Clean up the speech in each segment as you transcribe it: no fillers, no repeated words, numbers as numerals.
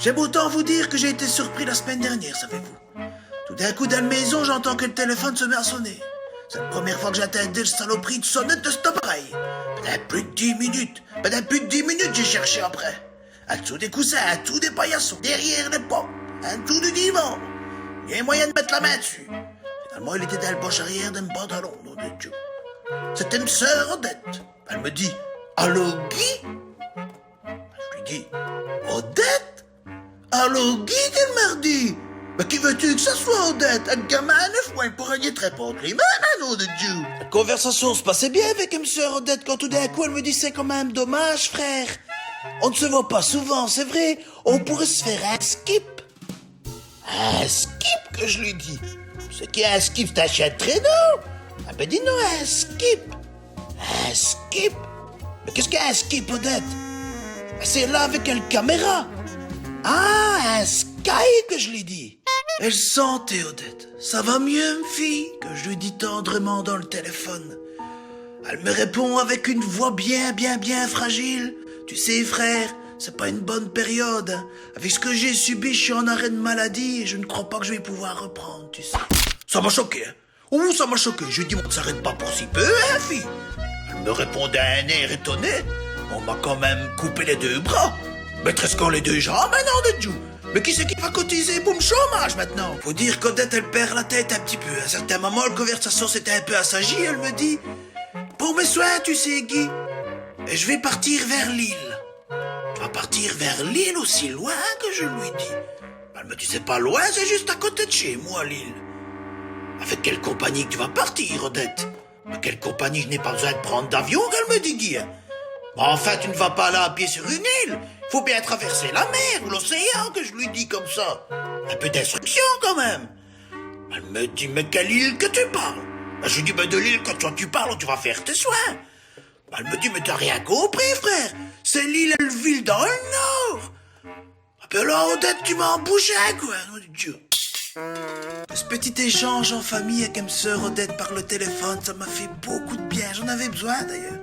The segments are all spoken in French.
J'aime autant vous dire que j'ai été surpris la semaine dernière, savez-vous. Tout d'un coup, dans la maison, j'entends que le téléphone se met à sonner. C'est la première fois que j'attendais le saloperie de sonnette de cet appareil. Pendant plus de 10 minutes. Pendant plus de 10 minutes, j'ai cherché après. En dessous des coussins, en dessous des paillassons, derrière les pommes, en dessous du divan. Il y a moyen de mettre la main dessus. Finalement, il était dans le poche arrière d'un pantalon, nom de Dieu. C'était une sœur Odette. Elle me dit, allô Guy? Je lui dis, Odette? Allô Guy, qu'elle m'a dit? Mais qui veux-tu que ça soit, Odette? Un gamin à 9 mois, il pourrait y te répondre lui-même, nom de Dieu. La conversation se passait bien avec une sœur Odette quand tout d'un coup elle me dit, c'est quand même dommage, frère. On ne se voit pas souvent, c'est vrai. On pourrait se faire un skip. Un skip, que je lui dis. Ce qui est un skip, c'est un chien de traîneau. Elle me dit non, un skip. Un skip? Mais qu'est-ce qu'un skip, Odette? C'est là avec une caméra. Ah, un sky, que je lui dis. Elle sentait, Odette. Ça va mieux, ma fille, que je lui dis tendrement dans le téléphone. Elle me répond avec une voix bien fragile. Tu sais, frère, c'est pas une bonne période. Hein. Avec ce que j'ai subi, je suis en arrêt de maladie et je ne crois pas que je vais pouvoir reprendre, tu sais. Ça m'a choqué, hein. Oh, ça m'a choqué. Je lui dis, on ne s'arrête pas pour si peu, hein, fille. Elle me répondait à un air étonné. On m'a quand même coupé les 2 bras. Maîtresse quand les 2 jambes, non, de Dieu. Mais qui c'est qui va cotiser pour le chômage maintenant? Faut dire qu'Odette, elle perd la tête un petit peu. À un certain moment, la conversation s'était un peu assagie. Elle me dit, pour mes soins, tu sais, Guy, et je vais partir vers Lille. Tu vas partir vers Lille aussi loin que je lui dis. Elle me dit, c'est pas loin, c'est juste à côté de chez moi, Lille. Avec quelle compagnie que tu vas partir, Odette? Mais quelle compagnie? Je n'ai pas besoin de prendre d'avion, qu'elle me dit, Guy. Mais enfin, tu ne vas pas là à pied sur une île. Faut bien traverser la mer ou l'océan, que je lui dis comme ça. Un peu d'instruction, quand même. Elle me dit, mais quelle île que tu parles? Je lui dis, mais de l'île, quand toi tu parles, tu vas faire tes soins. Elle me dit, mais t'as rien compris, frère. C'est l'île Elville dans le Nord. Ah ben là, Odette, tu m'as embouché, quoi, nom de Dieu. Ce petit échange en famille avec ma sœur Odette par le téléphone, ça m'a fait beaucoup de bien. J'en avais besoin, d'ailleurs.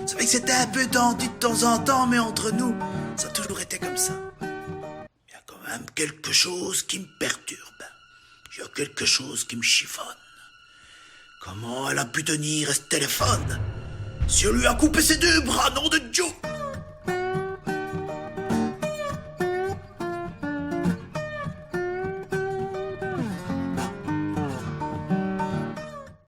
C'est vrai que c'était un peu tendu de temps en temps, mais entre nous, ça a toujours été comme ça. Il y a quand même quelque chose qui me perturbe. Il y a quelque chose qui me chiffonne. Comment elle a pu tenir ce téléphone? Si on lui a coupé ses 2 bras, nom de Dieu!